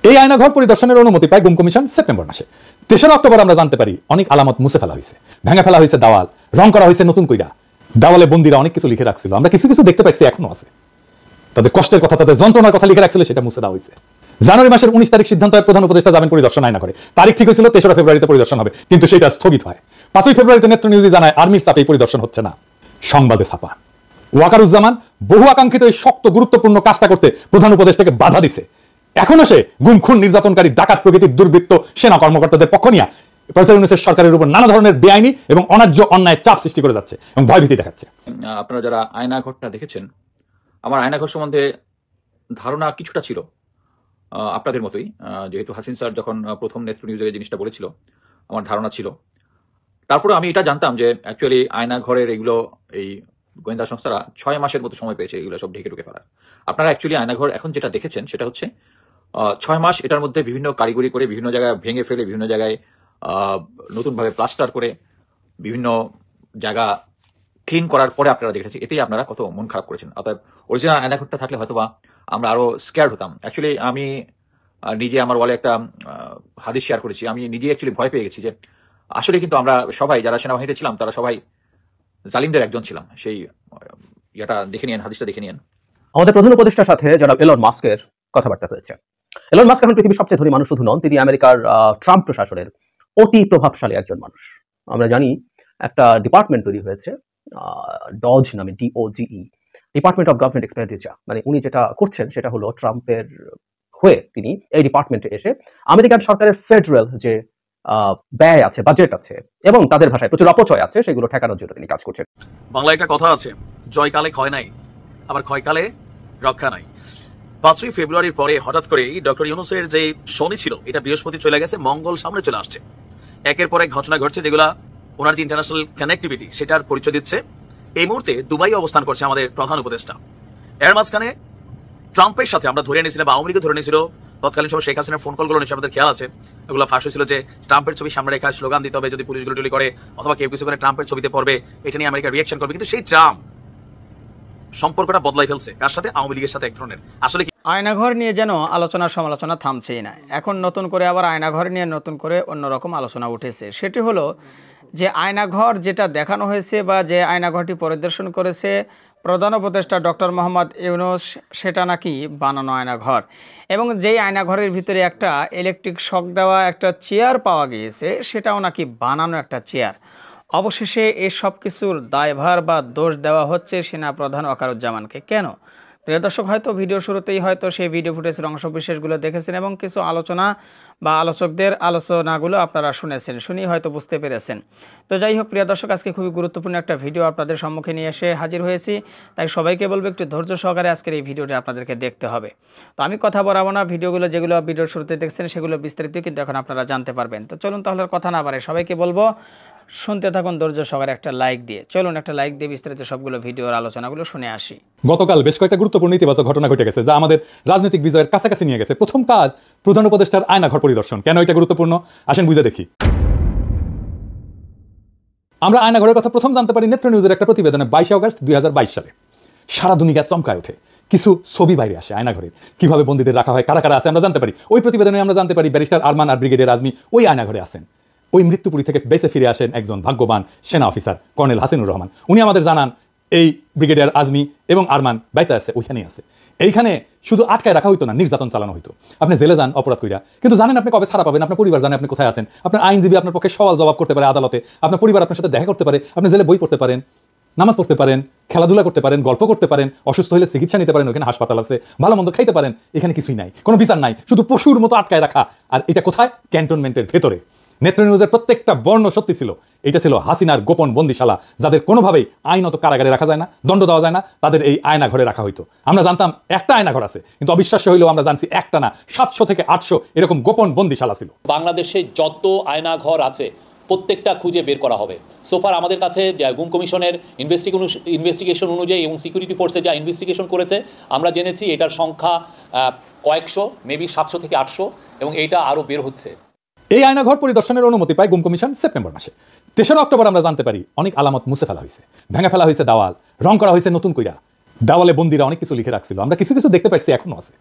এই আয়নাঘর পরিদর্শনের অনুমতি পায় গুম কমিশন সেপ্টেম্বর মাসে। 3 অক্টোবর আমরা জানতে পারি অনেক আলামত মুছে ফেলা হয়েছে, ভেঙে ফেলা হয়েছে দেওয়াল, রং করা হয়েছে নতুন কইরা। দেওয়ালে বন্দীরা অনেক কিছু লিখে রাখছিল, আমরা কিছু কিছু দেখতে পাইছি, এখনো আছে। তাদের কষ্টের কথা, তাদের যন্ত্রণার কথা লিখে রাখছিল, সেটা মুছে দেওয়া হয়েছে। জানুয়ারি মাসের 19 তারিখ সিদ্ধান্ত হয় প্রধান উপদেষ্টা যাবেন পরিদর্শন আয়নাঘরে। তারিখ ঠিক হয়েছিল 3 ফেব্রুয়ারিতে পরিদর্শন হবে, কিন্তু সেটা স্থগিত হয়। 5 ফেব্রুয়ারিতে নেত্র নিউজে জানায় আর্মির চাপে পরিদর্শন হচ্ছে না। সংবাদে ছাপা ওয়াকারুজ্জামান বহু আকাঙ্ক্ষিত এই শক্ত গুরুত্বপূর্ণ কাজটা করতে প্রধান উপদেষ্টাকে বাধা দিছে। এখনো সে গুম খুন নির্যাতনকারী ডাকাত প্রকৃতির দুর্বৃত্ত সেনা কর্মকর্তাদের পক্ষ নিয়ে প্রফেসর ইউনূসের সরকারের উপর নানা ধরনের বেআইনি এবং অন্যায্য অন্যায় চাপ সৃষ্টি করে যাচ্ছে এবং ভয়ভীতি দেখাচ্ছে। আপনারা যারা আয়নাঘরটা দেখেছেন, আমার আয়নাঘর সম্বন্ধে ধারণা কিছুটা ছিল আপনাদের মতোই। যেহেতু হাসিন স্যার যখন প্রথম নেত্র নিউজে জিনিসটা বলেছিল, আমার ধারণা ছিল। তারপরে আমি এটা জানতাম যে অ্যাকচুয়ালি আয়নাঘরের এগুলো এই গোয়েন্দা সংস্থারা 6 মাসের মতো সময় পেয়েছে এগুলো সব ঢেকে ঢুকে ফেলার। আপনারা অ্যাকচুয়ালি আয়নাঘর এখন যেটা দেখেছেন সেটা হচ্ছে 6 মাস এটার মধ্যে বিভিন্ন কারিগরি করে, বিভিন্ন জায়গায় ভেঙে ফেলে, বিভিন্ন জায়গায় নতুনভাবে প্লাস্টার করে, বিভিন্ন জায়গা ক্লিন করার পরে আপনারা দেখেছেন। এতেই আপনারা কত মন খারাপ করেছেন। অর্থাৎ অরিজিনাল আয়নাঘরটা থাকলে হয়তোবা আমরা আরো স্ক্যার্ড হতাম। অ্যাকচুয়ালি আমি নিজে আমার ওয়ালে একটা হাদিস শেয়ার করেছি। আমি নিজে অ্যাকচুয়ালি ভয় পেয়ে গেছি যে আসলে কিন্তু আমরা সবাই যারা সেনাবাহিনীতে ছিলাম তারা সবাই জালিমদের একজন ছিলাম। সেই ইয়েটা দেখে নিয়েন, হাদিসটা দেখে নিয়েন। আমাদের প্রধান উপদেষ্টার সাথে যারা এলন মাস্কের কথাবার্তা হয়েছে। এলন মাস্ক এখন পৃথিবীর সবচেয়ে ধনী মানুষ শুধু নন, তিনি আমেরিকার ট্রাম্প প্রশাসনের অতি প্রভাবশালী একজন মানুষ। আমরা জানি একটা ডিপার্টমেন্ট তৈরি হয়েছে ডজ নামে, DOGE, department of government expenditure. মানে উনি যেটা করছেন সেটা হলো ট্রাম্পের হয়ে তিনি এই ডিপার্টমেন্টে এসে আমেরিকান সরকারের ফেডারেল যে ব্যয় আছে, বাজেট আছে এবং তাদের ভাষায় প্রচুর অপচয় আছে, সেগুলো ঠেকানোর জন্য তিনি কাজ করছেন। বাংলায় একটা কথা আছে, জয়কালে ক্ষয় নাই, আবার ক্ষয়কালে রক্ষা নাই। 5 ফেব্রুয়ারির পরে হঠাৎ করেই ডক্টর ইউনূসের যে শনি ছিল এটা বৃহস্পতি চলে গেছে, মঙ্গল সামনে চলে আসছে। একের পর এক ঘটনা ঘটছে যেগুলা ওনার যে ইন্টারন্যাশনাল কানেক্টিভিটি সেটার পরিচয় দিচ্ছে। এই মুহূর্তে দুবাই অবস্থান করছে আমাদের প্রধান উপদেষ্টা। এর মাঝখানে ট্রাম্পের সাথে আমরা ধরে নিয়েছিলাম বা আওয়ামী লীগও ধরে নিয়েছিল তৎকালীন সময় শেখ হাসিনার ফোন কলগুলো নিশ্চয় আমাদের খেয়াল আছে। এগুলো ফাঁস হয়েছিল যে ট্রাম্পের ছবি সামনে রেখা স্লোগান দিতে হবে যদি পুলিশ গুলি করে, অথবা কেউ কিছু করে ট্রাম্পের ছবিতে পড়বে, এটা নিয়ে আমেরিকা রিয়াকশন করবে। কিন্তু সেই ট্রাম্প সম্পর্কটা বদলাই ফেলছে কার সাথে? আওয়ামী লীগের সাথে। এক ধরনের আসলে আয়নাঘর নিয়ে যেন আলোচনা সমালোচনা থামছেই না। এখন নতুন করে আবার আয়নাঘর নিয়ে নতুন করে অন্যরকম আলোচনা উঠেছে। সেটি হলো যে আয়নাঘর যেটা দেখানো হয়েছে বা যে আয়নাঘরটি পরিদর্শন করেছে প্রধান উপদেষ্টা ডক্টর মোহাম্মদ ইউনূস, সেটা নাকি বানানো আয়নাঘর, এবং যেই আয়নাঘরের ভিতরে একটা ইলেকট্রিক শক দেওয়া একটা চেয়ার পাওয়া গিয়েছে সেটাও নাকি বানানো একটা চেয়ার। অবশেষে এই সব কিছুর দায়ভার বা দোষ দেওয়া হচ্ছে সেনা প্রধান ওয়াকারুজ্জামানকে। কেন? প্রিয় দর্শক, হয়তো ভিডিও শুরুতেই হয়তো সেই ভিডিও ফুটেজের অংশ বিশেষগুলো দেখেছেন এবং কিছু আলোচনা বা আলোচকদের আলোচনাগুলো আপনারা শুনেছেন, শুনি হয়তো বুঝতে পেরেছেন। তো যাই হোক প্রিয় দর্শক, আজকে খুবই গুরুত্বপূর্ণ একটা ভিডিও আপনাদের সম্মুখে নিয়ে এসে হাজির হয়েছি। তাই সবাইকে বলবো একটু ধৈর্য সহকারে আজকের এই ভিডিওটি আপনাদেরকে দেখতে হবে। তো আমি কথা বলাবো না, ভিডিওগুলো যেগুলো ভিডিওর শুরুতে দেখছেন সেগুলো বিস্তারিত কিন্তু এখন আপনারা জানতে পারবেন। তো চলুন তাহলে কথা না বাড়ে সবাইকে বলবো শুনতে থাকুন ধৈর্য সহকারে একটা লাইক দিয়ে। চলুন একটা লাইক দিয়ে বিস্তারিত সবগুলো ভিডিওর আলোচনাগুলো শুনে আসি। গতকাল বেশ কয়েকটা গুরুত্বপূর্ণ ইতিবাচক ঘটনা ঘটে গেছে যা আমাদের রাজনৈতিক বিজয়ের কাছাকাছি নিয়ে গেছে। প্রথম কাজ প্রধান উপদেষ্টার আয়নাঘর পরিদর্শন। কেন এটা গুরুত্বপূর্ণ আসেন বুঝে দেখি। আমরা আয়নাঘরের কথা প্রথম জানতে পারি নেত্র নিউজের একটা প্রতিবেদনে 22 আগস্ট 2022 সালে। সারা দুনিয়া চমকায় ওঠে, কিছু ছবি বাইরে আসে আয়নাঘরে, কিভাবে বন্দীদের রাখা হয়, কারা কারা আছে আমরা জানতে পারি। ওই প্রতিবেদনে আমরা জানতে পারি ব্যারিস্টার আরমান আর ব্রিগেডিয়ার আজমি ওই আয়নাঘরে আছেন। ওই মৃত্যুপুরী থেকে বেঁচে ফিরে আসেন একজন ভাগ্যবান সেনা অফিসার কর্নেল হাসিনুর রহমান। উনি আমাদের জানান এই ব্রিগেডিয়ার আজমি এবং আরমান বেঁচে আছে, ওইখানেই আছে। এইখানে শুধু আটকায় রাখা হইতো না, নির্যাতন চালানো হইতো। আপনি জেলে যান অপরাধ কইরা, কিন্তু জানেন আপনি কবে ছাড়া পাবেন, আপনার পরিবার জানে আপনি কোথায় আছেন, আপনার আইনজীবী আপনার পক্ষে সওয়াল জবাব করতে পারে আদালতে, আপনার পরিবার আপনার সাথে দেখা করতে পারে, আপনি জেলে বই পড়তে পারেন, নামাজ পড়তে পারেন, খেলাধুলা করতে পারেন, গল্প করতে পারেন, অসুস্থ হলে চিকিৎসা নিতে পারেন, ওখানে হাসপাতাল আছে, ভালো মন্দ খাইতে পারেন। এখানে কিছুই নাই, কোনো বিচার নাই, শুধু পশুর মতো আটকায় রাখা। আর এটা কোথায়? ক্যান্টনমেন্টের ভেতরে। নেত্র নিউজের প্রত্যেকটা বর্ণ সত্যি ছিল। এটা ছিল হাসিনার গোপন বন্দিশালা, যাদের কোনোভাবেই আইনত কারাগারে রাখা যায় না, দণ্ড দেওয়া যায় না, তাদের এই আয়না ঘরে রাখা হইতো। আমরা জানতাম একটা আয়নাঘর আছে, কিন্তু অবিশ্বাস্য হইলেও আমরা জানছি একটা না 700 থেকে 800 এরকম গোপন বন্দিশালা ছিল। বাংলাদেশে যত আয়নাঘর আছে প্রত্যেকটা খুঁজে বের করা হবে। সোফার আমাদের কাছে গুম কমিশনের ইনভেস্টিগেশন অনুযায়ী এবং সিকিউরিটি ফোর্সে যা ইনভেস্টিগেশন করেছে আমরা জেনেছি এটার সংখ্যা কয়েকশো, মেবি 700 থেকে 800, এবং এইটা আরও বের হচ্ছে। এই আয়নাঘর পরিদর্শনের অনুমতি পায় গুম কমিশন সেপ্টেম্বর মাসে। 3 অক্টোবর আমরা জানতে পারি অনেক আলামত মুছে ফেলা হয়েছে, ভেঙে ফেলা হয়েছে দেওয়াল, রং করা হয়েছে নতুন কইরা। দেওয়ালে বন্দীরা অনেক কিছু লিখে রাখছিল, আমরা কিছু কিছু দেখতে পাইছি, এখনো আছে।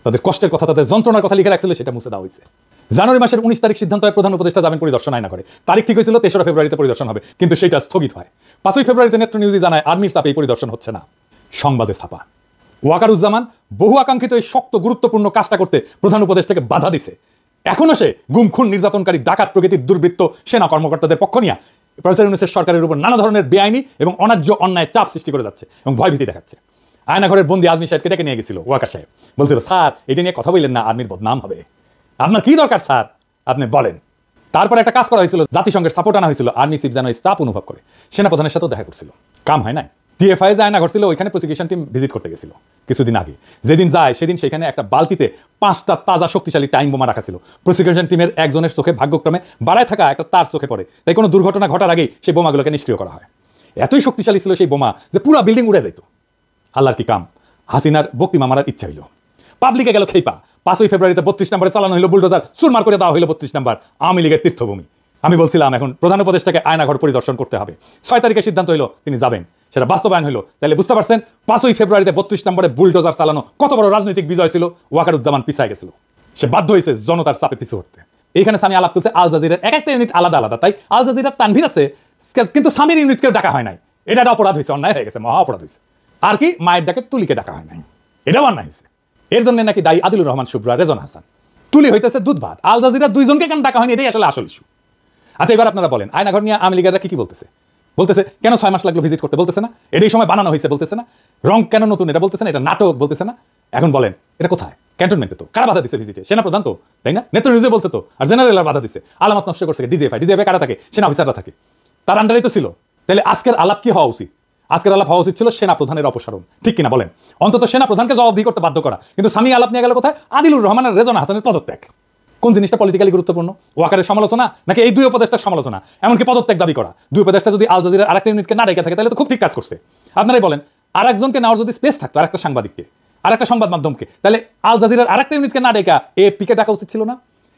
তাদের কষ্টের কথা, তাদের যন্ত্রণার কথা লিখে রাখছিল, সেটা মুছে দেওয়া হয়েছে। জানুয়ারি মাসের 19 তারিখ সিদ্ধান্ত হয় প্রধান উপদেষ্টা যাবেন পরিদর্শন আয়না করে। তারিখ ঠিক হয়েছিল 3রা ফেব্রুয়ারিতে পরিদর্শন হবে, কিন্তু সেটা স্থগিত হয়। 5ই ফেব্রুয়ারিতে নেত্র নিউজই জানায় আর্মির চাপে এই পরিদর্শন হচ্ছে না। সংবাদে ছাপা ওয়াকারুজ্জামান বহু আকাঙ্ক্ষিত এই শক্ত গুরুত্বপূর্ণ কাজটা করতে প্রধান উপদেষ্টাকে বাধা দিছে। এখনো সে গুম খুন নির্যাতনকারী ডাকাত প্রকৃতির দুর্বৃত্ত সেনা কর্মকর্তাদের পক্ষ নিয়ে প্রফেসর ইউনূসের সরকারের উপর নানা ধরনের বেআইনি এবং অন্যায্য অন্যায় চাপ সৃষ্টি করে যাচ্ছে এবং ভয়ভীতি দেখাচ্ছে। আয়নাঘরের বন্দি আজমি সাহেবকে ডেকে নিয়ে গেছিল ওয়াকার সাহেব, বলছিল স্যার এটা নিয়ে কথা বললেন না, আর্মির বদনাম হবে, আপনার কি দরকার স্যার আপনি বলেন। তারপর একটা কাজ করা হয়েছিল, জাতিসংঘের সাপোর্ট আনা হয়েছিল, আর্মি চিফ যেন স্টাফ অনুভব করে। সেনাপ্রধানের সাথেও দেখা করছিল, কাম হয় না। টিএফআই যে আয়নাঘর ছিল ওইখানে প্রসিকিউশন টিম ভিজিট করতে গেছিল কিছুদিন আগে। যেদিন যায় সেদিন সেখানে একটা বালতিতে 5টা তাজা শক্তিশালী টাইম বোমা রাখা ছিল। প্রসিকিউশন টিমের একজনের চোখে ভাগ্যক্রমে বাড়ায় থাকা একটা তার চোখে পড়ে, তাই কোনো দুর্ঘটনা ঘটার আগেই সেই বোমাগুলোকে নিষ্ক্রিয় করা হয়। এতই শক্তিশালী ছিল সেই বোমা যে পুরো বিল্ডিং উড়ে যেত। আল্লাহর কি কাম, হাসিনার বক্তিমা মারার ইচ্ছা হইল, পাবলিকে গেল খেইপা। 5ই ফেব্রুয়ারিতে 32 নম্বরে চালানো হইল বুলডোজার, চুরমার করে দেওয়া হইল 32 নম্বর আওয়ামী লীগের তীর্থভূমি। আমি বলছিলাম এখন প্রধান উপদেষ্টাকে আয়নাঘর পরিদর্শন করতে হবে। 6 তারিখে সিদ্ধান্ত হইল তিনি যাবেন, সেটা বাস্তবায়ন হইল। তাহলে বুঝতে পারছেন 5ই ফেব্রুয়ারিতে 32 নম্বরে বুলডোজার চালানো কত বড় রাজনৈতিক বিজয় ছিল। ওয়াকারুজ্জামান পিছায় গেছিল, সে বাধ্য হয়েছে জনতার চাপে পিছু হটতে। এইখানে আমি আলাপ তুলছে আল জাজিরার এক একটা ইউনিট আলাদা আলাদা, তাই আল জাজিরার তানভীর আছে, কিন্তু সামির ইউনিটকেও ডাকা হয় নাই। এটা একটা অপরাধ হয়েছে, অন্যায় হয়ে গেছে, মহা অপরাধ হয়েছে। আর কি মায়ের ডাকে তুলিকে ডাকা হয় নাই, এটাও অন্যায় হয়েছে। এর জন্য নাকি দায়ী আদিলুর রহমান শুভ্রা, রেজওয়ানা হাসান। তুলি হইতেছে দুধ ভাত, আল জাজিরা দুইজনকে কেন ডাকা হয়নি, এটাই আসলে আসল ইস্যু। আচ্ছা এবার আপনারা বলেন আয়নাঘর নিয়ে আওয়ামী লীগেরা কি বলতেছে? বলতেছে কেন 6 মাস লাগলো ভিজিট করতে, বলতেছে না এটাই সময় বানানো হয়েছে, বলতেছে না রং কেন নতুন, এটা বলতেছে না এটা নাটক, বলতেছে না। এখন বলেন এটা কোথায়? ক্যান্টনমেন্টে তো। কারা বাধা দিচ্ছে ভিজিটে? সেনাপ্রধান তো, তাই না? নেত্র নিউজে বলছে তো। আর জেনারেলরা বাধা দিচ্ছে, আলামত নষ্ট করছে ডিজিএফআই কারা থাকে? সেনা অফিসাররা থাকে, তার আন্ডারেই তো ছিল। তাহলে আজকের আলাপ কি হওয়া উচিত? আজকের আলাপ হওয়া উচিত ছিল সেনা প্রধানের অপসারণ, ঠিক কিনা বলেন? অন্তত সেনা প্রধানকে জবাবদিহি করতে বাধ্য করা। কিন্তু স্বামী আলাপ নিয়ে গেল কোথায়? আদিলুর রহমান আর রেজওয়ানা হাসানের পদত্যাগ। কোন জিনিসটা পলিটিক্যালি গুরুত্বপূর্ণ? ওয়াকারের সমালোচনা নাকি এই দুই উপদেষ্টার সমালোচনা, এমনকি পদত্যাগ দাবি করা? দুই উপদেষ্টা যদি আল জাজিরার আরেকটা ইউনিটকে না ডেকে থাকে তাহলে তো খুব ঠিক কাজ করছে। আপনারাই বলেন আর একজনকে নেওয়ার যদি স্পেস থাকতো, আরেকটা সাংবাদিককে, আরেকটা সংবাদ মাধ্যমকে, তাহলে আল জাজিরার আরেকটা ইউনিটকে না ডেকা এএফপিকে ডাকা উচিত ছিল না?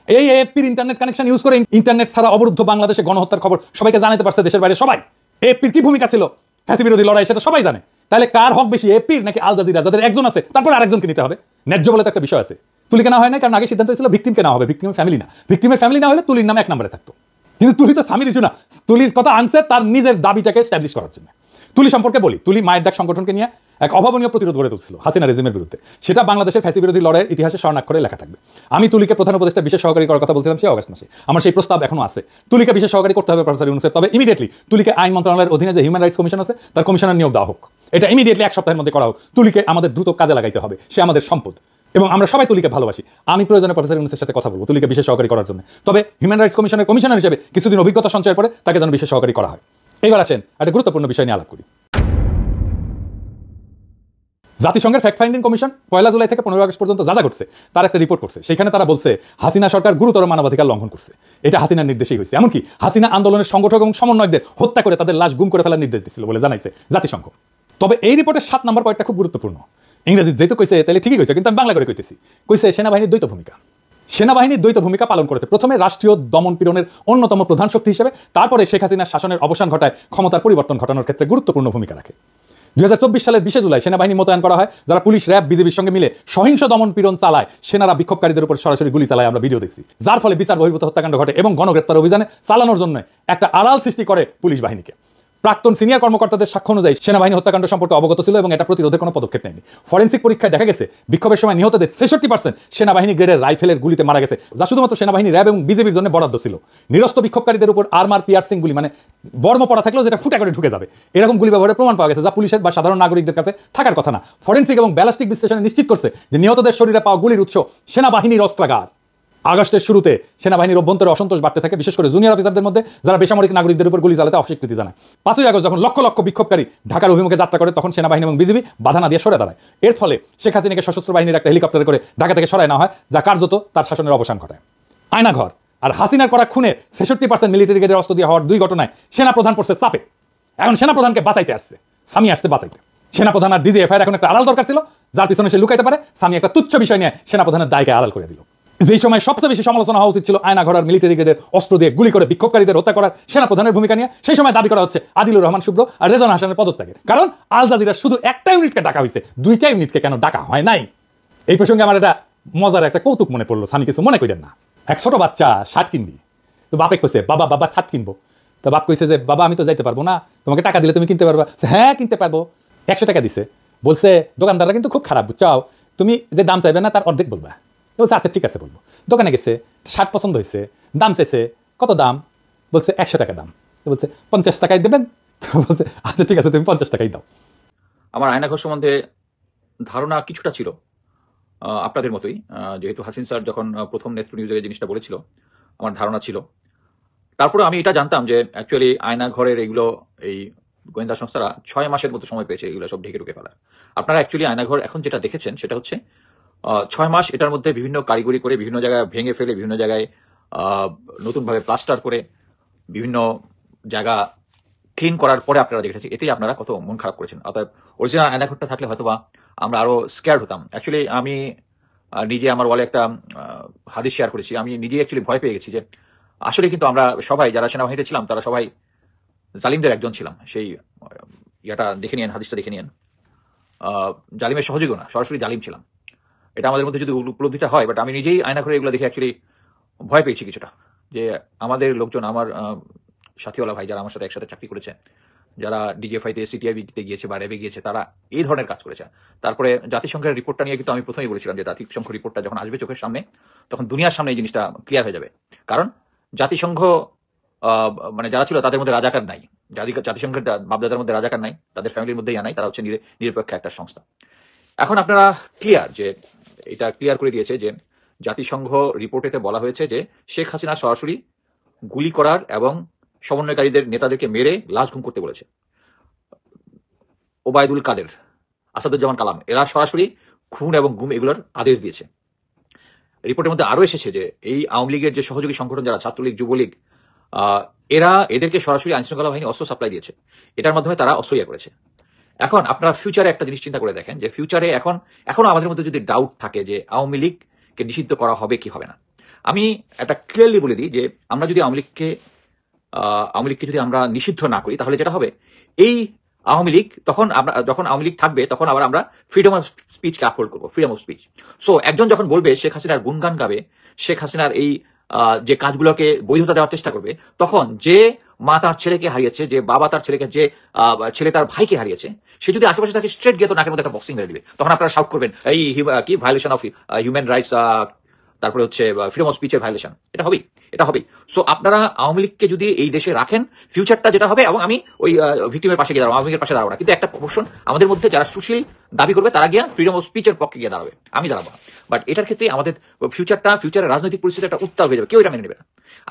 এই এএফপির ইন্টারনেট কানেকশন ইউজ করে ইন্টারনেট ছাড়া অবরুদ্ধ বাংলাদেশে গণহত্যার খবর সবাইকে জানাতে পারছে দেশের বাইরে সবাই। এএফপির কি ভূমিকা ছিল ফ্যাসি বিরোধী লড়াই, সেটা সবাই জানে। তাহলে কার হক বেশি, এএফপির নাকি আল জাজিরা, যাদের একজন আছে তারপর আরেকজনকে নিতে হবে? ন্যায্য বলে তো একটা বিষয় আছে। তুলিকে না হয় না, কারণ আগে সিদ্ধান্ত ছিল ভিকটিমকে না হবে, ভিকটিমের ফ্যামিলি না। ভিকটিমের ফ্যামিলি না হলে তুলির নামে 1 নম্বরে থাকতো। কিন্তু তুলি তো স্বামীর ইস্যু না, তুলির কথা আনছে তার নিজের দাবিটাকে এস্টাবলিশ করার জন্য। তুলি সম্পর্কে বলি, তুলি মায়ের ডাক সংগঠনকে নিয়ে এক অভাবনীয় প্রতিরোধ গড়ে তুলছিল হাসিনা রেজিমের বিরুদ্ধে। সেটা বাংলাদেশের ফ্যাসি বিরোধী লড়াইয়ের ইতিহাসে স্বর্ণাক্ষরে লেখা থাকবে। আমি তুলিকে প্রধান উপদেষ্টা বিশেষ সহকারী করার কথা বলছিলাম সেই অগাস্ট মাসে, আমার সেই প্রস্তাব এখনো আছে। তুলিকে বিশেষ সহকারী করতে হবে প্রফেসর ইউনূসের, তবে ইমিডিয়েটলি তুলিকে আইন মন্ত্রণালয়ের অধীনে যে হিউম্যান রাইটস কমিশন আছে তার কমিশনার নিয়োগ দেওয়া হোক। এটা ইমিডিয়েটলি 1 সপ্তাহের মধ্যে করা হোক। তুলিকে আমাদের দ্রুত কাজে লাগাইতে হবে, সে আমাদের সম্পদ এবং আমরা সবাই তুলিকে ভালোবাসি। আমি প্রয়োজনে প্রফেসর ইউনূসের সাথে কথা বলবো তুলিকে বিশেষ সহকারী করার জন্য, তবে হিউম্যান রাইটস কমিশনের কমিশনার হিসেবে কিছুদিন অভিজ্ঞতা সঞ্চয়ের পরে তাকে যেন বিশেষ সহকারী করা হয়। এবার আসেন একটা গুরুত্বপূর্ণ বিষয় নিয়ে আলাপ করি। জাতিসংঘের ফ্যাক্ট ফাইন্ডিং কমিশন 1 জুলাই থেকে 15 আগস্ট পর্যন্ত যা যা ঘটছে তার একটা রিপোর্ট করছে। সেখানে তারা বলছে হাসিনা সরকার গুরুতর মানবাধিকার লঙ্ঘন করছে, এটা হাসিনার নির্দেশেই হয়েছে। এমনকি হাসিনা আন্দোলনের সংগঠক এবং সমন্বয়কদের হত্যা করে তাদের লাশ গুম করে ফেলার নির্দেশ দিচ্ছিল বলে জানাইছে জাতিসংঘ। তবে এই রিপোর্টের 7 নম্বর পয়েন্টটা খুব গুরুত্বপূর্ণ। ইংরেজি যেহেতু কইছে তাহলে ঠিকই কইছে, কিন্তু আমি বাংলা করে কইতেছি। কইছে সেনাবাহিনীর দ্বৈত ভূমিকা। সেনাবাহিনী দ্বৈত ভূমিকা পালন করেছে। প্রথমে রাষ্ট্রীয় দমন পীড়নের অন্যতম প্রধান শক্তি হিসেবে, তারপরে শেখ হাসিনার শাসনের অবসান ঘটায় ক্ষমতার পরিবর্তন ঘটানোর ক্ষেত্রে গুরুত্বপূর্ণ ভূমিকা রাখে। 2024 সালের 20 জুলাই সেনাবাহিনী মোতায়েন করা হয়, যারা পুলিশ, র্যাব, বিজিবির সঙ্গে মিলে সহিংস দমন পীড়ন চালায়। সেনারা বিক্ষোভকারীদের উপর সরাসরি গুলি চালায়, আমরা ভিডিও দেখছি, যার ফলে বিচার বহির্ভূত হত্যাকাণ্ড ঘটে এবং গণগ্রেপ্তার অভিযানে চালানোর জন্য একটা আড়াল সৃষ্টি করে পুলিশ বাহিনীকে। প্রাক্তন সিনিয়র কর্মকর্তাদের সাক্ষ্য অনুযায়ী সেনাবাহিনী হত্যাকাণ্ড সম্পর্কে অবগত ছিল এবং এটা প্রতিরোধের কোনো পদক্ষেপ নেয়নি। ফরেন্সিক পরীক্ষায় দেখা গেছে বিক্ষোভের সময় নিহতদের 66% সেনাবাহিনী গ্রেডের রাইফেলের গুলিতে মারা গেছে, যা শুধুমাত্র সেনাবাহিনী, র্যাব এবং বিজেপির জন্য বরাদ্দ ছিল। নিরস্ত বিক্ষোভকারীদের উপর আর্মার পিয়ার্সিং গুলি, মানে বর্ম পড়া থাকলেও যেটা ফুটা করে ঢুকে যাবে, এরকম গুলি ব্যবহারের প্রমাণ পাওয়া গেছে, যা পুলিশের বা সাধারণ নাগরিকদের কাছে থাকার কথা না। ফরেন্সিক এবং ব্যালিস্টিক বিশ্লেষণে নিশ্চিত করছে যে নিহতদের শরীরে পাওয়া গুলির উৎস সেনাবাহিনীর অস্ত্রাগার। আগস্টের শুরুতে সেনাবাহিনীর অভ্যন্তরে অসন্তোষ বাড়তে থাকে, বিশেষ করে জুনিয়র অফিসারদের মধ্যে, যারা বেসামরিক নাগরিকদের উপর গুলি চালাতে অস্বীকৃতি জানায়। 5ই আগস্ট যখন লক্ষ লক্ষ বিক্ষোভকারী ঢাকার অভিমুখে যাত্রা করে, তখন সেনাবাহিনী এবং বিজিবি বাধা না দিয়ে সরে দাঁড়ায়। এর ফলে শেখ হাসিনাকে সশস্ত্র বাহিনীর একটা হেলিকপ্টারে করে ঢাকা থেকে সরায় নেওয়া হয়, যা কার্যত তার শাসনের অবসান ঘটায়। আয়নাঘর আর হাসিনার করা খুনে 66% মিলিটারি গ্রেডের অস্ত্র দিয়ে হওয়ার 2 ঘটনায় সেনাপ্রধান পড়ছে চাপে। এখন সেনাপ্রধানকে বাঁচাইতে আসছে, স্বামী আসছে বাঁচাইতে। সেনাপ্রধান আর ডিজিএফআই এখন একটা আড়াল দরকার ছিল, যার পিছনে সে লুকাইতে পারে। স্বামী একটা তুচ্ছ বিষয় নিয়ে সেনাপ্রধানের দায়কে আড়াল করে দিল। যেই সময় সবচেয়ে বেশি সমালোচনা হওয়া উচিত ছিল আয়নাঘর আর মিলিটারি গ্রেডের অস্ত্র দিয়ে গুলি করে বিক্ষোভকারীদের হত্যা করার সেনাপ্রধানের ভূমিকা নিয়ে, সেই সময় দাবি করা হচ্ছে আদিলুর রহমান শুভ্র আর রেজওয়ানা হাসানের পদত্যাগের। কারণ আল জাজিরা শুধু একটা ইউনিটকে ডাকা হয়েছে, 2টা ইউনিটকে কেন ডাকা হয় নাই? এই প্রসঙ্গে আমার একটা মজার একটা কৌতুক মনে পড়লো, স্বামী কিছু মনে করেন না। এক ছোট বাচ্চা শার্ট কিনবি, তো বাপে কইছে বাবা বাবা শার্ট কিনবো। তো বাপ কইছে যে বাবা আমি তো যাইতে পারবো না, তোমাকে টাকা দিলে তুমি কিনতে পারবা। হ্যাঁ কিনতে পারবো। 100 টাকা দিছে, বলছে দোকানদাররা কিন্তু খুব খারাপ, বুঝছাও, তুমি যে দাম চাইবে না তার অর্ধেক বলবা। তো বলছে আচ্ছা ঠিক আছে বলবো। দোকানে গেছে, শার্ট পছন্দ হয়েছে, দাম চাইছে, কত দাম? বলছে 100 টাকা দাম। তো বলছে 50 টাকায় দেবেন? তো বলছে আচ্ছা ঠিক আছে তুমি 50 টাকাই দাও। আমার আয়নাঘর সম্বন্ধে ধারণা কিছুটা ছিল আপনাদের মতোই, যেহেতু হাসিন স্যার যখন প্রথম নেত্র নিউজে জিনিসটা বলেছিল আমার ধারণা ছিল। তারপরে আমি এটা জানতাম যে অ্যাকচুয়ালি আয়নাঘরের এগুলো এই গোয়েন্দা সংস্থারা 6 মাসের মতো সময় পেয়েছে এগুলো সব ঢেকে ঢুকে ফেলার। আপনারা অ্যাকচুয়ালি আয়নাঘর এখন যেটা দেখেছেন সেটা হচ্ছে 6 মাস এটার মধ্যে বিভিন্ন কারিগরি করে বিভিন্ন জায়গায় ভেঙে ফেলে, বিভিন্ন জায়গায় নতুনভাবে প্লাস্টার করে, বিভিন্ন জায়গা ক্লিন করার পরে আপনারা দেখেছেন, এতেই আপনারা কত মন খারাপ করেছেন। অর্থাৎ অরিজিনাল আয়নাঘরটা থাকলে হয়তোবা আমরা আরো স্কেয়ার্ড হতাম। অ্যাকচুয়ালি আমি নিজে আমার ওয়ালে একটা হাদিস শেয়ার করেছি, আমি নিজে অ্যাকচুয়ালি ভয় পেয়ে গেছি যে আসলে কিন্তু আমরা সবাই যারা সেনাবাহিনীতে ছিলাম তারা সবাই জালিমদের একজন ছিলাম। সেই ইয়াটা দেখে নিয়েন, হাদিসটা দেখে নিয়েন, জালিমের সহযোগী না, সরাসরি জালিম ছিলাম। এটা আমাদের মধ্যে যদি উপলব্ধিটা হয়, বাট আমি নিজেই আয়নাঘরে এগুলো দেখে অ্যাকচুয়ালি ভয় পেয়েছি কিছুটা, যে আমাদের লোকজন, আমার সাথীওয়ালা ভাই যারা আমার সাথে একসাথে চাকরি করেছে, যারা ডিজিএফআইতে সিটিআইবিতে গিয়েছে বা র্যাবে গিয়েছে, তারা এই ধরনের কাজ করেছে। তারপরে জাতিসংঘের রিপোর্টটা নিয়ে কিন্তু আমি প্রথমেই বলেছিলাম যে জাতিসংঘ রিপোর্টটা যখন আসবে চোখের সামনে, তখন দুনিয়ার সামনে এই জিনিসটা ক্লিয়ার হয়ে যাবে। কারণ জাতিসংঘ মানে যারা ছিল তাদের মধ্যে রাজাকার নাই, জাতিসংঘের বাপদাদার মধ্যে রাজাকার নাই, তাদের ফ্যামিলির মধ্যে নাই, তারা হচ্ছে নিরপেক্ষ একটা সংস্থা। এখন আপনারা ক্লিয়ার যে এটা ক্লিয়ার করে দিয়েছে যে জাতিসংঘ রিপোর্টেতে বলা হয়েছে যে শেখ হাসিনা সরাসরি গুলি করার এবং সমন্বয়কারীদের নেতাদেরকে মেরে লাশ গুম করতে বলেছে। ওবায়দুল কাদের, আসাদুজ্জামান কালাম, এরা সরাসরি খুন এবং গুম এগুলোর আদেশ দিয়েছে। রিপোর্টের মধ্যে আরো এসেছে যে এই আওয়ামী লীগের যে সহযোগী সংগঠন যারা ছাত্রলীগ, যুবলীগ, এদেরকে সরাসরি আইনশৃঙ্খলা বাহিনী অস্ত্র সাপ্লাই দিয়েছে, এটার মাধ্যমে তারা অস্ত্র ইয়ে করেছে। এখন আপনারা ফিউচারে একটা জিনিস চিন্তা করে দেখেন যে ফিউচারে এখনো আমাদের মধ্যে যদি ডাউট থাকে যে আওয়ামী লীগকে নিষিদ্ধ করা হবে কি হবে না, আমি একটা ক্লিয়ারলি বলে দিই যে আমরা যদি আওয়ামী লীগকে যদি আমরা নিষিদ্ধ না করি, তাহলে যেটা হবে, এই আওয়ামী লীগ যখন আওয়ামী লীগ থাকবে তখন আবার আমরা ফ্রিডম অফ স্পিচকে আপহোল্ড করবো, ফ্রিডম অফ স্পিচ। সো একজন যখন বলবে শেখ হাসিনার গুণগান গাবে, শেখ হাসিনার এই যে কাজগুলোকে বৈধতা দেওয়ার চেষ্টা করবে, তখন যে মা তার ছেলেকে হারিয়েছে, যে বাবা তার ছেলেকে, যে ছেলে তার ভাইকে হারিয়েছে, সে যদি আশেপাশে তাকে স্ট্রেট গিয়ে তো নাকের মধ্যে একটা বক্সিং মেরে দিবে, তখন আপনারা শাউট করবেন এই কি ভায়োলেশন অফ হিউম্যান রাইটস, তারপরে হচ্ছে ফ্রিডম অফ স্পিচের ভায়োলেশন। এটা হবেই। সো আপনারা আওয়ামী লীগকে যদি এই দেশে রাখেন, ফিউচারটা যেটা হবে, এবং আমি ওই ভিক্টিমের পাশে গিয়ে দাঁড়াবো, আওয়ামী লীগের পাশে দাঁড়াবো না, কিন্তু একটা প্রপোর্শন আমাদের মধ্যে যারা সুশীল দাবি করবে তারা গিয়ে ফ্রিডম অফ স্পিচের পক্ষে গিয়ে দাঁড়াবে, আমি দাঁড়াবো। বাট এটার ক্ষেত্রে আমাদের ফিউচারের রাজনৈতিক পরিস্থিতি একটা উত্তাল হয়ে যাবে, কেউ এটা মেনে নেবে না।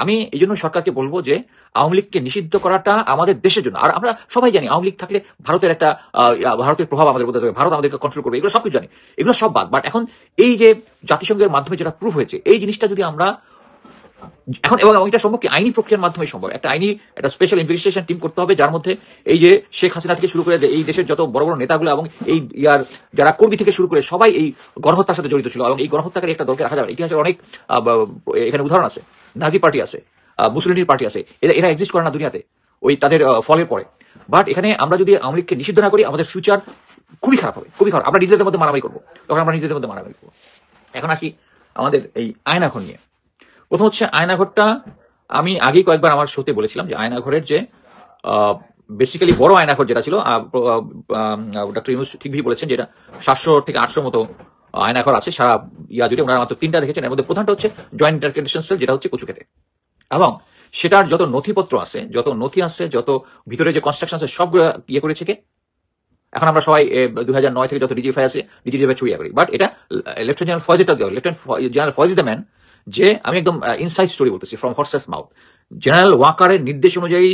আমি এই জন্য সরকারকে বলবো যে আওয়ামী লীগকে নিষিদ্ধ করাটা আমাদের দেশের জন্য, আর আমরা সবাই জানি আওয়ামী লীগ থাকলে ভারতের প্রভাব আমাদের মধ্যে থাকবে, ভারত আমাদেরকে কন্ট্রোল করবে, এগুলো সবকিছু জানি, এগুলো সব বাদ। বাট এখন এই যে জাতিসংঘের মাধ্যমে যেটা প্রুফ হয়েছে, এই জিনিসটা যদি আমরা এখন, এবং এটা সম্ভব কি আইনি প্রক্রিয়ার মাধ্যমে সম্ভব, একটা স্পেশাল ইনভেস্টিগেশন টিম করতে হবে, যার মধ্যে এই যে শেখ হাসিনা থেকে শুরু করে এই দেশের যত বড় বড় নেতাগুলো এবং এই যারা কর্মী থেকে শুরু করে সবাই এই গণহত্যার সাথে জড়িত ছিল, এবং এই গণহত্যাকারী একটা দলকে রাখা যাবে। ইতিহাসের অনেক এখানে উদাহরণ আছে, নাজি পার্টি আছে, মুসলিম পার্টি আছে, এরা এক্সিস্ট করে না দুনিয়াতে ওই তাদের ফলের পরে। বাট এখানে আমরা যদি আওয়ামী লীগকে নিষিদ্ধ না করি, আমাদের ফিউচার খুবই খারাপ হবে, খুবই খারাপ। আমরা নিজেদের মধ্যে মারামারি করবো, তখন আমরা নিজেদের মধ্যে মারামারি করবো। এখন আসি আমাদের এই আয়নাঘর নিয়ে। প্রথম হচ্ছে আয়নাঘরটা, আমি আগেই কয়েকবার আমার শোতে বলেছিলাম যে আয়নাঘরের যে বেসিক্যালি বড় আয়নাঘর যেটা ছিল, ডক্টর ইউনূস ঠিকই বলেছেন যে এটা 700 থেকে 800 মতো আয়নাঘর আছে সারা জুড়ে, ওনারা মাত্র 3টা দেখেছেন। এর মধ্যে প্রধানটা হচ্ছে জয়েন্ট ইন্টারকনেকশন সেল, যেটা হচ্ছে কচুক্ষেতে, এবং সেটার যত নথিপত্র আছে, যত নথি আছে, যত ভিতরে যে কনস্ট্রাকশন আছে, সবগুলো করেছে কে? এখন আমরা সবাই 2009 থেকে যত ডিজিএফআই আছে, ডিজিএফআই ছুঁয়ে করি, বাট এটা লেফটেন্যান্ট জেনারেল ফয়েজেরটা দেওয়া। Lieutenant general Faiz is the man, যে আমি একদম ইনসাইড স্টোরি বলতেছি ফ্রম হর্সেস মাউথ। জেনারেল ওয়াকারের নির্দেশ অনুযায়ী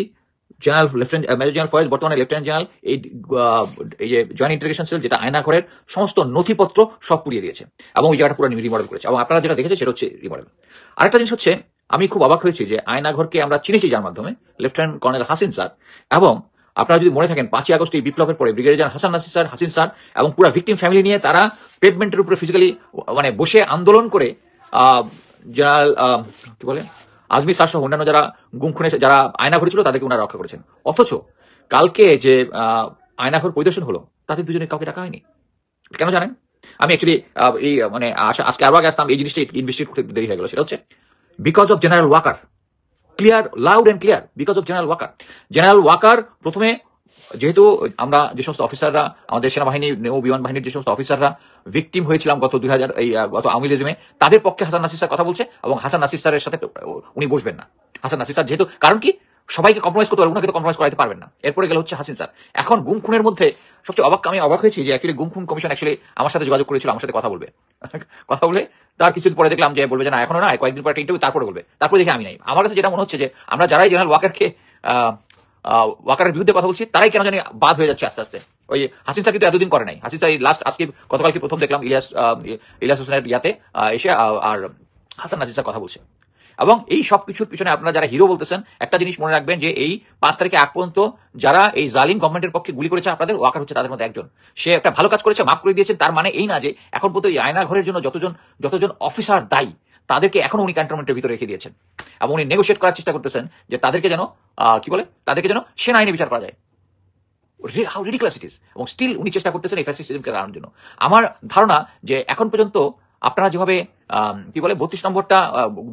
মেজর জেনারেল ফয়েজ, বর্তমানে লেফটেন্যান্ট জেনারেল, এই যে জয়েন্ট ইন্টারকনেকশন সেল, যেটা আয়নাঘরের সমস্ত নথিপত্র সব পুড়িয়ে দিয়েছে এবং ওই জায়গাটা পুরো রিমডেল করেছে, এবং আপনারা যেটা দেখেছে সেটা হচ্ছে রিমডেল। আরেকটা জিনিস হচ্ছে, আমি খুব অবাক হয়েছি যে আয়নাঘরকে আমরা চিনেছি যার মাধ্যমে, লেফটেন্যান্ট কর্নেল হাসিন স্যার, এবং আপনারা যদি মনে থাকেন 5ই আগস্ট এই বিপ্লবের পরে ব্রিগেডিয়ার জেনারেল হাসিন স্যার এবং পুরো ভিকটিম ফ্যামিলি নিয়ে তারা পেভমেন্টের উপরে ফিজিক্যালি মানে বসে আন্দোলন করে জেনারেল কি বলে আজমি স্যার সহ অন্যান্য যারা গুম খুনে যারা আয়নাঘরে ছিল তাদেরকে ওনারা রক্ষা করেছেন। অথচ কালকে যে আয়নাঘর পরিদর্শন হলো, তাদের দুজনের কাউকে ডাকা হয়নি। কেন জানেন? আমি অ্যাকচুয়ালি এই মানে আজকে আরো আগে আসতাম, এই জিনিসটা ইনভেস্টিগেট করতে দেরি হয়ে গেল। সেটা হচ্ছে because of general Waker, clear, loud and clear, because of general Waker. General Waker প্রথমে, যেহেতু আমরা যে সমস্ত অফিসাররা, আমাদের সেনাবাহিনী, নৌ বিমান বাহিনীর যে সমস্ত অফিসাররা ভিকটিম হয়েছিলাম গত গত আওয়ামী লীগের, তাদের পক্ষে হাসান নাসির স্যার কথা বলছে, এবং হাসান নাসির স্যারের সাথে উনি বসবেন না। হাসান নাসির স্যার যেহেতু, কারণ কি, সবাইকে কম্প্রোমাইজ করতে পারবেন, ওনাকে তো কম্প্রোমাইজ করাতে পারবেন না। এরপরে গেলে হচ্ছে হাসিন স্যার। এখন গুম খুনের মধ্যে সবচেয়ে আমি অবাক হয়েছি যে অ্যাকচুয়ালি গুম খুন কমিশন অ্যাকচুয়ালি আমার সাথে যোগাযোগ করেছিল, আমার সাথে কথা বলবে। কথা বলে তার কিছুদিন পরে দেখলাম যে বলবে যে না এখনো না, কয়েকদিন পরে ইন্টারভিউ, তারপরে বলবে। তারপরে দেখি আমি নাই। আমার কাছে যেটা মনে হচ্ছে যে আমরা যারাই জেনারেল ওয়াকারের বিরুদ্ধে কথা বলছি, তারাই কেন জানি বাদ হয়ে যাচ্ছে আস্তে আস্তে। ওই হাসিন স্যার কিন্তু এতদিন করে নাই। হাসিন স্যার লাস্ট গতকালকে প্রথম দেখলাম ইলিয়াস হোসেনের ইয়াতে এসে আর হাসান নাসির স্যার কথা বলছে। এবং এই সব কিছুর পিছনে আপনারা যারা হিরো বলতেছেন, একটা জিনিস মনে রাখবেন যে এই 5 তারিখে আগ পর্যন্ত যারা এই জালিম গভর্নমেন্টের পক্ষে গুলি করেছে আপনাদের, ওয়াকার হচ্ছে তাদের মধ্যে একজন। সে একটা ভালো কাজ করেছে, মাফ করে দিয়েছেন, তার মানে এই না যে এখন পর্যন্ত এই আয়না ঘরের জন্য যতজন অফিসার দায়ী, তাদেরকে এখনো উনি ক্যান্টনমেন্টের ভিতরে রেখে দিয়েছেন, এবং উনি নেগোশিয়েট করার চেষ্টা করতেছেন যে তাদেরকে যেন তাদেরকে যেন সেনা আইনে বিচার করা যায়। How ridiculous it is. এবং স্টিল উনি চেষ্টা করতেছেন এই ফ্যাসিস্ট সিস্টেমকে রাখার জন্য। আমার ধারণা যে এখন পর্যন্ত আপনারা যেভাবে 32 নম্বরটা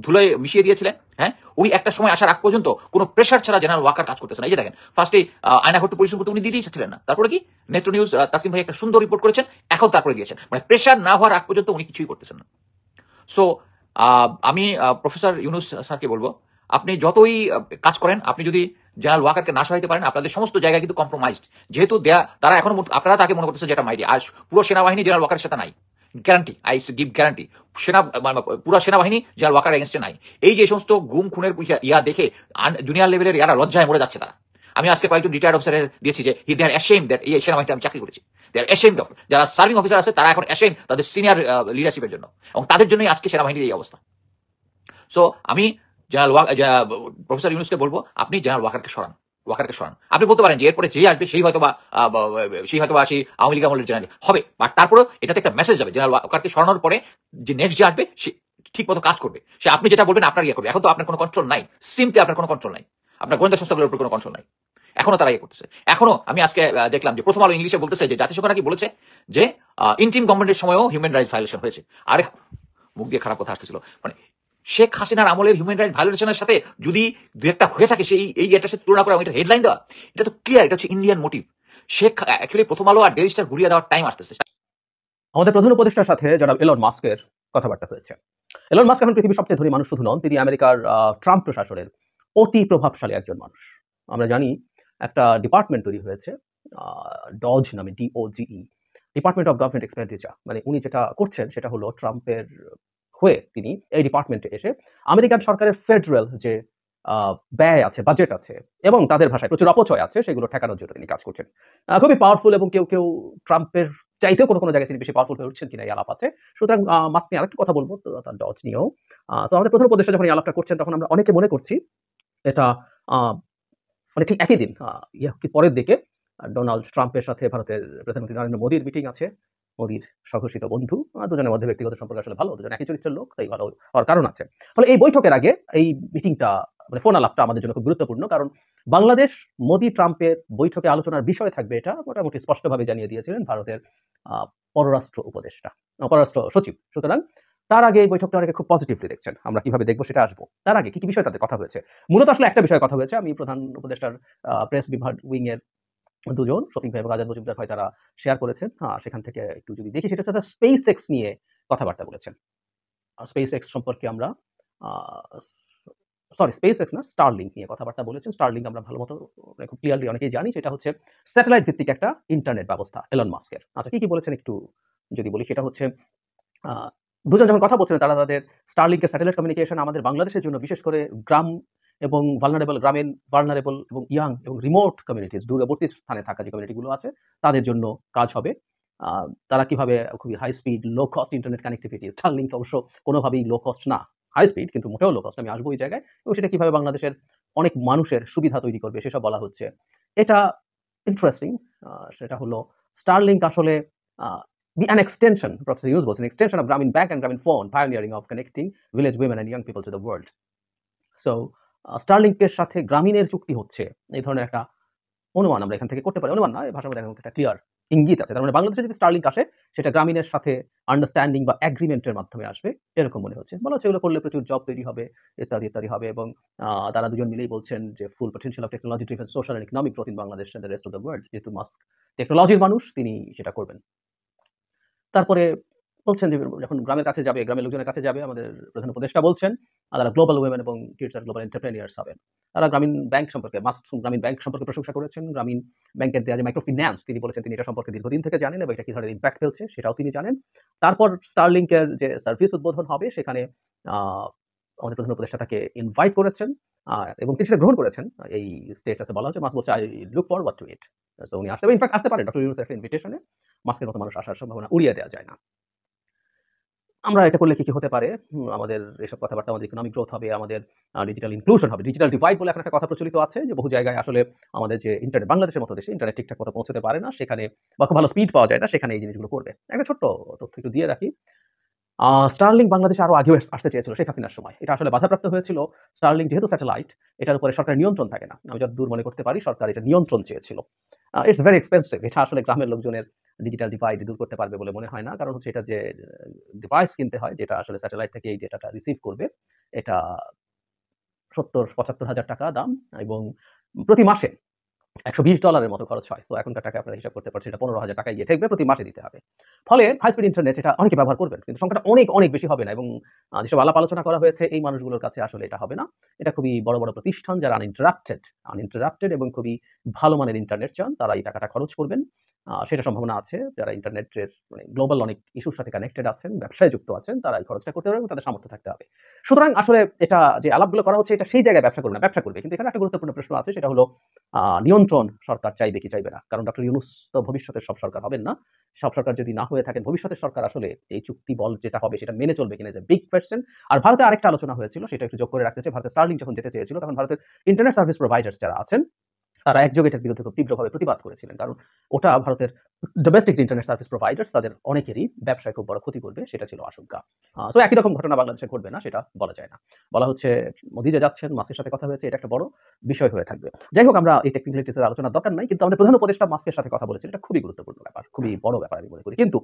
ধুলোয় মিশিয়ে দিয়েছিলেন, হ্যাঁ, ওই একটা সময় আসার আগ পর্যন্ত কোনো প্রেশার ছাড়া জেনারেল ওয়াকার কাজ করতেছেন। এই যে দেখেন, ফার্স্টে আয়না ঘরটা পরিশ্রম করতে উনি দিয়ে দিয়েছিলেন না, তারপরে কি নেত্র নিউজ তাসিম ভাই একটা সুন্দর রিপোর্ট করেছেন, এখন তারপরে দিয়েছেন। মানে প্রেশার না হওয়ার আগ পর্যন্ত উনি কিছুই করতেছেন না। সো আমি প্রফেসর ইউনুস স্যারকে বলবো, আপনি যতই কাজ করেন, আপনি যদি জেনারেল ওয়াকারকে না সহাইতে পারেন, আপনাদের সমস্ত জায়গায় কিন্তু কম্প্রোমাইজড। যেহেতু তারা এখন, আপনারা তাকে মনে করতেছেন যেটা মাইডি, আর পুরো সেনাবাহিনী জেনারেল ওয়াকারের সাথে নাই। গ্যারান্টি, আই গিভ গ্যারান্টি, পুরো সেনাবাহিনী জেনারেল ওয়াকার এগেনস্টে নাই। এই যে সমস্ত গুম খুনের ইয়া দেখে জুনিয়র লেভেলের ইয়ারা লজ্জায় মরে যাচ্ছে তারা। আমি আজকে কয়েকজন রিটায়ার্ড অফিসারের দিয়েছি যে দে আর অ্যাশেমড দ্যাট এই সেনাবাহিনীতে আমি চাকরি করেছি। দে আর অ্যাশেমড অফ, যারা সার্ভিং অফিসার আছে তারা এখন অ্যাশেমড তাদের সিনিয়র লিডারশিপের জন্য, এবং তাদের জন্যই আজকে সেনাবাহিনীর এই অবস্থা। সো আমি প্রফেসর ইউনুসকে বলবো, আপনি জেনারেল ওয়াকারকে সরান। আপনি বলতে পারেন যে এরপরে যে আসবে সেই হয়তো বা সেই আওয়ামী লীগ আমলের জেনারেল হবে, বাট তারপরে এটাতে একটা মেসেজ যাবে, জেনারেল ওয়াকারকে সরানোর পরে যে নেক্সট যে আসবে সে ঠিক মতো কাজ করবে, সে আপনি যেটা বলবেন আপনার ইয়ে করবে। এখন তো আপনার কোনো কন্ট্রোল নাই, সিম্পলি আপনার কোনো কন্ট্রোল নাই, আপনার গোয়েন্দা সংস্থাগুলোর উপর কোনো কন্ট্রোল নাই। এখনো তারা ইয়ে করতেছে। এখনো আমি আজকে দেখলাম যে প্রথম আলো ইংলিশে বলতেছে যে জাতিসংঘ নাকি বলেছে যে ইন্টিরিম গভর্নমেন্টের সময়ও হিউম্যান রাইটস ভায়োলেশন হয়েছে। আরে মুখ দিয়ে খারাপ কথা আসতেছিল, মানে শেখ হাসিনার আমলের হিউম্যান রাইট ভায়োলেশনের সাথে যদি দু একটা হয়ে থাকে, সেই এটার সাথে তুলনা করে এটা হেডলাইন দেওয়া, এটা তো ক্লিয়ার, এটা হচ্ছে ইন্ডিয়ান মোটিভ। শেখ অ্যাকচুয়ালি প্রথম আলো আর ডেইলি স্টার ঘুরিয়ে দেওয়ার টাইম আসতেছে। আমাদের প্রধান উপদেষ্টার সাথে জনাব এলন মাস্কের কথাবার্তা হয়েছে। এলন মাস্ক এখন পৃথিবীর সবচেয়ে ধনী মানুষ শুধু নন, তিনি আমেরিকার ট্রাম্প প্রশাসনের অতি প্রভাবশালী একজন মানুষ। আমরা জানি একটা ডিপার্টমেন্ট তৈরি হয়েছে ডজ নামে, DOGE, department of government expenditure. মানে উনি যেটা করছেন সেটা হলো ট্রাম্পের হয়ে তিনি এই ডিপার্টমেন্টে এসে আমেরিকান সরকারের ফেডারেল যে ব্যয় আছে, বাজেট আছে, এবং তাদের ভাষায় প্রচুর অপচয় আছে, সেগুলো ঠেকানোর জন্য তিনি কাজ করছেন। খুবই পাওয়ারফুল, এবং কেউ কেউ ট্রাম্পের চাইতেও কোনো জায়গায় তিনি বেশি পাওয়ারফুল হয়ে উঠছেন কিনা এই আলাপ আছে। সুতরাং মাস্ক নিয়ে আরেকটু কথা বলবো, তার ডজ নিয়েও। তো আমাদের প্রধান উপদেষ্টা যখন এই আলাপটা করছেন, তখন আমরা অনেকে মনে করছি এটা মানে ঠিক একই দিন পরের দিকে ডোনাল্ড ট্রাম্পের সাথে ভারতের প্রধানমন্ত্রী নরেন্দ্র মোদীর মিটিং আছে। মোদীর স্বঘোষিত বন্ধু, দুজনের মধ্যে ব্যক্তিগত সম্পর্ক আসলে ভালো, দুজন একই চরিত্রের লোক, তাই ভালো হওয়ার কারণ আছে। ফলে এই বৈঠকের আগে এই মিটিংটা, মানে ফোন আলাপটা আমাদের জন্য খুব গুরুত্বপূর্ণ, কারণ বাংলাদেশ মোদী ট্রাম্পের বৈঠকে আলোচনার বিষয় থাকবে, এটা মোটামুটি স্পষ্টভাবে জানিয়ে দিয়েছিলেন ভারতের পররাষ্ট্র সচিব। সুতরাং তার আগে এই বৈঠকটা অনেকে খুব পজিটিভলি দেখছেন। আমরা কিভাবে দেখবো সেটা আসবো। তার আগে কি কি বিষয় তাদের কথা হয়েছে? মূলত আসলে একটা বিষয়ে কথা হয়েছে। আমি প্রধান উপদেষ্টার প্রেস বিভাগ উইং এর দুজন, শফিক ভাই এবং আজাদ মজুমদার ভাই, তারা শেয়ার করেছেন। সেখান থেকে একটু যদি দেখি, সেটা হচ্ছে স্পেস এক্স নিয়ে কথাবার্তা বলেছেন। স্পেস এক্স সম্পর্কে আমরা স্পেস এক্স না, স্টারলিংক নিয়ে কথাবার্তা বলেছেন। স্টারলিংক আমরা ভালো মতো খুব ক্লিয়ারলি অনেকেই জানি, সেটা হচ্ছে স্যাটেলাইট ভিত্তিক একটা ইন্টারনেট ব্যবস্থা এলন মাস্কের। আচ্ছা, কি কি বলেছেন একটু যদি বলি, সেটা হচ্ছে দুজন যখন কথা বলছিলেন, তারা তাদের স্টারলিংকের স্যাটেলাইট কমিউনিকেশন আমাদের বাংলাদেশের জন্য, বিশেষ করে গ্রাম এবং গ্রামীণ ভালনারেবল এবং ইয়াং এবং রিমোট কমিউনিটিজ, দূরবর্তী স্থানে থাকা যে কমিউনিটিগুলো আছে, তাদের জন্য কাজ হবে। তারা কিভাবে খুবই high speed low cost internet connectivity, Starlink অবশ্য কোনোভাবেই লো কস্ট না, হাই স্পিড কিন্তু মোটেও লো কস্ট, আমি আসবো এই জায়গায়, এবং সেটা কিভাবে বাংলাদেশের অনেক মানুষের সুবিধা তৈরি করবে সেসব বলা হচ্ছে। এটা ইন্টারেস্টিং। সেটা হলো স্টারলিংক আসলে an extension, Professor Yunus was an extension of Grameen Bank and Grameen Phone, pioneering of connecting village women and young people to the world. So স্টারলিংকের সাথে গ্রামীণের চুক্তি হচ্ছে, এই ধরনের একটা অনুমান আমরা এখান থেকে করতে পারি। অনুমান না, এই ভাষার মধ্যে একটা ক্লিয়ার ইঙ্গিত আছে। তার মানে বাংলাদেশে যদি স্টারলিংক আসে সেটা গ্রামীণের সাথে আন্ডারস্ট্যান্ডিং বা এগ্রিমেন্টের মাধ্যমে আসবে এরকম মনে হচ্ছে। বলা হচ্ছে এগুলো করলে প্রচুর জব তৈরি হবে ইত্যাদি, ইত্যাদি হবে এবং তারা দুজন মিলেই বলছেন যে full potential of technology driven social and economic growth in Bangladesh and the rest of the world. যেহেতু মাস্ক টেকনোলজির মানুষ তিনি সেটা করবেন। তারপরে বলছেন যে যখন গ্রামের কাছে যাবে, গ্রামের লোকজনের কাছে যাবে, আমাদের প্রধান উপদেষ্টা বলছেন তারা গ্লোবাল উইমেন এবং কিডস আর গ্লোবাল এন্টারপ্রেনিয়ার্স হবেন। তারা গ্রামীণ ব্যাংক সম্পর্কে গ্রামীণ ব্যাংক সম্পর্কে প্রশংসা করেছেন। গ্রামীণ ব্যাংকের দেওয়া যে মাইক্রো ফিন্যান্স তিনি বলেছেন তিনি এটা সম্পর্কে দীর্ঘদিন থেকে জানেন এবং এটা কি ধরনের ইমপ্যাক্ট ফেলছে সেটাও তিনি জানেন। তারপর স্টারলিংকের যে সার্ভিস উদ্বোধন হবে সেখানে আমাদের প্রধান উপদেষ্টা তাকে ইনভাইট করেছেন এবং তিনি সেটা গ্রহণ করেছেন। এই স্টেটাসে বলা হচ্ছে মাস্ক বলছে I look forward to it. So উনি আসতে ইনফ্যাক্ট আসতে পারেন ডক্টর ইউনূসের একটা ইনভিটেশনে। মাস্কের মতো মানুষ আসার সম্ভাবনা উড়িয়ে দেওয়া যায় না। আমরা এটা করলে কি হতে পারে? আমাদের এসব কথাবার্তা আমাদের ইকোনমিক গ্রোথ হবে, আমাদের ডিজিটাল ইনক্লুশন হবে। ডিজিটাল ডিভাইড বলে এখন একটা কথা প্রচলিত আছে যে বহু জায়গায় আসলে আমাদের যে ইন্টারনেট বাংলাদেশের মতো দেশে ইন্টারনেট ঠিকঠাক মতো পৌঁছতে পারে না, সেখানে বা খুব ভালো স্পিড পাওয়া যায় না, সেখানে এই জিনিসগুলো করবে। একটা ছোট্ট তথ্য একটু দিয়ে রাখি। স্টারলিংক বাংলাদেশে আরো আগেও আসতে চেয়েছিল শেখ হাসিনার সময়। এটা আসলে বাধাপ্রাপ্ত হয়েছিল। স্টারলিংক যেহেতু স্যাটেলাইট, এটার উপরে সরকারের নিয়ন্ত্রণ থাকে না। আমি যতদূর মনে করতে পারি সরকার এটা নিয়ন্ত্রণ চেয়েছিল। It's very expensive. এটা আসলে গ্রামের লোকজনের ডিজিটাল ডিভাইড দূর করতে পারবে বলে মনে হয় না। কারণ হচ্ছে এটা যে ডিভাইস কিনতে হয় যেটা আসলে স্যাটেলাইট থেকে এই ডেটাটা রিসিভ করবে, এটা ৭০-৭৫ হাজার টাকা দাম এবং প্রতি মাসে $১২০ মতো খরচ হয়। তো এখনকার টাকায় আপনারা হিসাব করতে পারছেন এটা ১৫,০০০ টাকায় গিয়ে ঠেকবে, প্রতি মাসে দিতে হবে। ফলে হাই স্পিড ইন্টারনেট এটা অনেকে ব্যবহার করবেন। কিন্তু সংখ্যাটা অনেক, অনেক বেশি হবে না এবং যেসব আলাপ আলোচনা করা হয়েছে এই মানুষগুলোর কাছে আসলে এটা হবে না। এটা খুবই বড়, বড় প্রতিষ্ঠান যারা আনইন্টারাপ্টেড এবং খুবই ভালো মানের ইন্টারনেট চান তারা এই টাকাটা খরচ করবেন। সেটা সম্ভাবনা আছে। যারা ইন্টারনেটের মানে গ্লোবাল অনেক ইস্যুর সাথে কানেক্টেড আছেন, ব্যবসায় যুক্ত আছেন তারা এই খরচটা করতে পারবেন এবং তাদের সামর্থ্য থাকতে হবে। সুতরাং আসলে এটা যে আলাপগুলো করা হচ্ছে এটা সেই জায়গায় ব্যবসা করবে না, ব্যবসা করবে। কিন্তু এখানে একটা গুরুত্বপূর্ণ প্রশ্ন আছে সেটা হলো নিয়ন্ত্রণ সরকার চাইবে কি চাইবে না। কারণ ডক্টর ইউনূস তো ভবিষ্যতের সব সরকার হবেন না। সব সরকার যদি না হয়ে থাকেন ভবিষ্যতের সরকার আসলে এই চুক্তি বল যেটা হবে সেটা মেনে চলবে কিনা, ইজ এ বিগ কোয়েশ্চেন। আর ভারতে আরেকটা আলোচনা হয়েছিল সেটা একটু যোগ করে রাখতে চাই। ভারতে স্টারলিংক যখন যেতে চেয়েছিল তখন ভারতের ইন্টারনেট সার্ভিস প্রোভাইডার্স যারা আছেন তারা একযোগে এটার বিরুদ্ধে খুব তীব্রভাবে প্রতিবাদ করেছিলেন। কারণ ওটা ভারতের ডোমেস্টিক ইন্টারনেট সার্ভিস প্রোভাইডার্স তাদের অনেকেরই ব্যবসায় খুব বড় ক্ষতি করবে সেটা ছিল আশঙ্কা। সো একই রকম ঘটনা বাংলাদেশে ঘটবে না সেটা বলা যায় না। বলা হচ্ছে মোদি যে যাচ্ছেন, মাস্কের সাথে কথা হয়েছে, এটা একটা বড় বিষয় হয়ে থাকবে। যাই হোক আমরা এই টেকনিক্যালিটিস এর আলোচনার দরকার নাই। কিন্তু আমাদের প্রধান উপদেষ্টা মাস্কের সাথে কথা বলেছেন, এটা খুবই গুরুত্বপূর্ণ ব্যাপার, খুবই বড় ব্যাপার আমি মনে করি। কিন্তু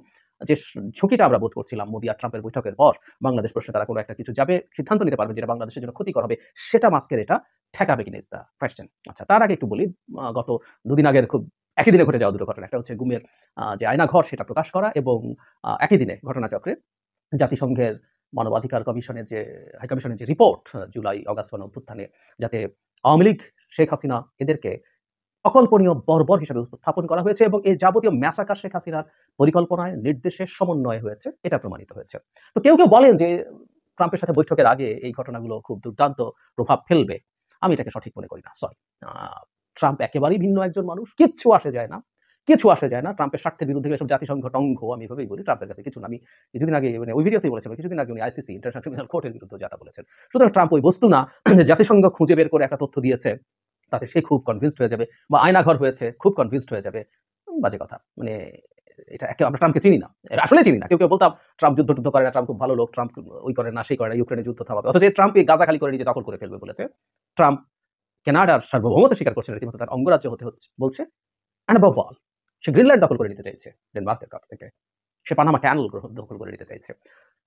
যে ঝুঁকিটা আমরা বোধ করছিলাম মোদি আর ট্রাম্পের বৈঠকের পর বাংলাদেশ প্রশ্নে তারা কোনো একটা কিছু যাবে সিদ্ধান্ত নিতে পারবে যেটা বাংলাদেশের জন্য ক্ষতিকর হবে, সেটা মাস্কের এটা ঠেকাবে কিনা ইজ দ্য কোয়েশ্চেন। আচ্ছা, তার আগে একটু বলি গত দুদিন আগের খুব একই দিনে ঘটে যাওয়া দুটো ঘটনা। একটা হচ্ছে গুমের যে আয়নাঘর সেটা প্রকাশ করা এবং একই দিনে ঘটনাচক্রে জাতিসংঘের মানবাধিকার কমিশনের যে হাই কমিশনের যে রিপোর্ট জুলাই অগাস্ট অভ্যুত্থানে যাতে আওয়ামী লীগ, শেখ হাসিনা এদেরকে অকল্পনীয় বর্বর হিসেবে উপস্থাপন করা হয়েছে এবং এই যাবতীয় ম্যাসাকার শেখ হাসিনার পরিকল্পনায় নির্দেশে সমন্বয় হয়েছে এটা প্রমাণিত হয়েছে। তো কেউ কেউ বলেন যে ট্রাম্পের সাথে বৈঠকের আগে এই ঘটনাগুলো খুব দুর্দান্ত প্রভাব ফেলবে। আমি এটাকে সঠিক মনে করি না। সরি, ট্রাম্প একেবারেই ভিন্ন একজন মানুষ, কিচ্ছু আসে যায় না, কিছু আসে যায় না। ট্রাম্পের স্বার্থের বিরুদ্ধে এসব জাতিসংঘ টঙ্ঘ আমি এভাবেই বলি, ট্রাম্পের কাছে কিছু না। আমি কিছুদিন আগে মানে ওই ভিডিওতেই বলেছিলাম, কিছুদিন আগে উনি আইসিসি ইন্টারন্যাশনাল ক্রিমিনাল কোর্টের বিরুদ্ধে যাটা বলেছেন। সুতরাং ট্রাম্প ওই বস্তু না যে জাতিসংঘ খুঁজে বের করে একটা তথ্য দিয়েছে তাতে সে খুব কনভিন্সড হয়ে যাবে বা আয়নাঘর হয়েছে খুব কনভিন্সড হয়ে যাবে। বাজে কথা। মানে এটা একে আমরা ট্রাম্পকে চিনি না, আসলে চিনি না। কেউ কেউ বলতাম ট্রাম্প যুদ্ধ করে না, ট্রাম্প খুব ভালো লোক, ট্রাম্প ওই করে না সেই করে না, ইউক্রেনের যুদ্ধ থামাবে। অথচ ট্রাম্প এই গাজা খালি করে নিজে দখল করে ফেলবে বলেছে। ট্রাম্প কানাডার সার্বভৌমত্ব স্বীকার করছে না, রীতিমতো তার অঙ্গরাজ্য হতে বলছে। And above all say Greenland দখল করে নিতে চাইছে ডেনমার্কের কাছ থেকে, সে পানামা ক্যানাল দখল করে নিতে চাইছে।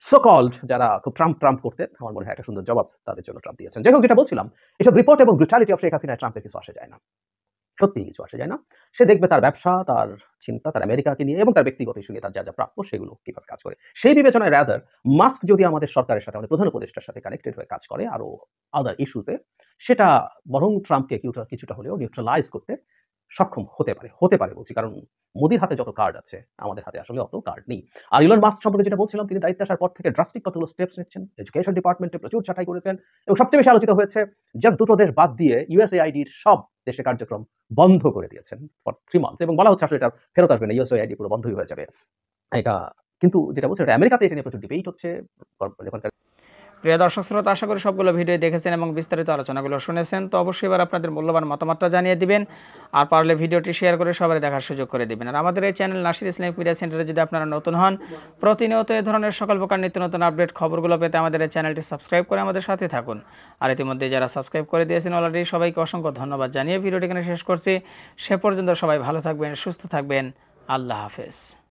সো কল্ড যারা খুব ট্রাম্প করতেন, আমার মনে হয় একটা সুন্দর জবাব তাদের জন্য ট্রাম্প দিয়েছেন। যাই হোক, যেটা বলছিলাম, এসব রিপোর্ট এবং ব্রুটালিটি অফ শেখ হাসিনা ট্রাম্পের কিছু আসে যায় না, সত্যি কিছু আসে যায় না। সে দেখবে তার ব্যবসা, তার চিন্তা, তার আমেরিকাকে নিয়ে এবং তার ব্যক্তিগত ইস্যু নিয়ে তার যা যা প্রাপ্য সেগুলো কিভাবে কাজ করে সেই বিবেচনায় রাদার মাস্ক যদি আমাদের সরকারের সাথে, আমাদের প্রধান উপদেষ্টার সাথে কানেক্টেড হয়ে কাজ করে আরো আদার ইস্যুতে, সেটা বরং ট্রাম্পকে কিছুটা হলেও নিউট্রালাইজ করতে সক্ষম হতে পারে বলছি। কারণ মোদির হাতে যত কার্ড আছে আমাদের হাতে আসলে অত কার্ড নেই। আর ইলন মাস্ক সম্পর্কে যেটা বলছিলাম, তিনি দায়িত্বে আসার পর থেকে ড্রাস্টিক কতগুলো স্টেপস নিচ্ছেন। এডুকেশন ডিপার্টমেন্টে প্রচুর ছাঁটাই করেছেন এবং সবচেয়ে বেশি আলোচিত হয়েছে জাস্ট দুটো দেশ বাদ দিয়ে ইউএসএআইডির সব দেশে কার্যক্রম বন্ধ করে দিয়েছেন ফর 3 মান্থস এবং বলা হচ্ছে আসলে এটা ফেরত আসবে না, ইউএসএআইডি পুরো বন্ধই হয়ে যাবে এটা। কিন্তু যেটা বলছে এটা আমেরিকাতে এটা নিয়ে প্রচুর ডিবেট হচ্ছে। প্রিয় দর্শক শ্রোতা, আশা করি সবগুলো ভিডিও দেখেছেন এবং বিস্তারিত আলোচনাগুলো শুনেছেন। তো অবশ্যই এবার আপনাদের মূল্যবান মতামতটা জানিয়ে দিবেন আর পারলে ভিডিওটি শেয়ার করে সবাই দেখার সুযোগ করে দিবেন। আর আমাদের এই চ্যানেল নাসির ইসলামিক মিডিয়া সেন্টারে যদি আপনারা নতুন হন, প্রতিনিয়ত এই ধরনের সকল প্রকার নিত্য নতুন আপডেট খবরগুলো পেতে আমাদের এই চ্যানেলটি সাবস্ক্রাইব করে আমাদের সাথে থাকুন। আর ইতিমধ্যে যারা সাবস্ক্রাইব করে দিয়েছেন অলরেডি সবাইকে অসংখ্য ধন্যবাদ জানিয়ে ভিডিওটি এখানে শেষ করছি। সে পর্যন্ত সবাই ভালো থাকবেন, সুস্থ থাকবেন। আল্লাহ হাফেজ।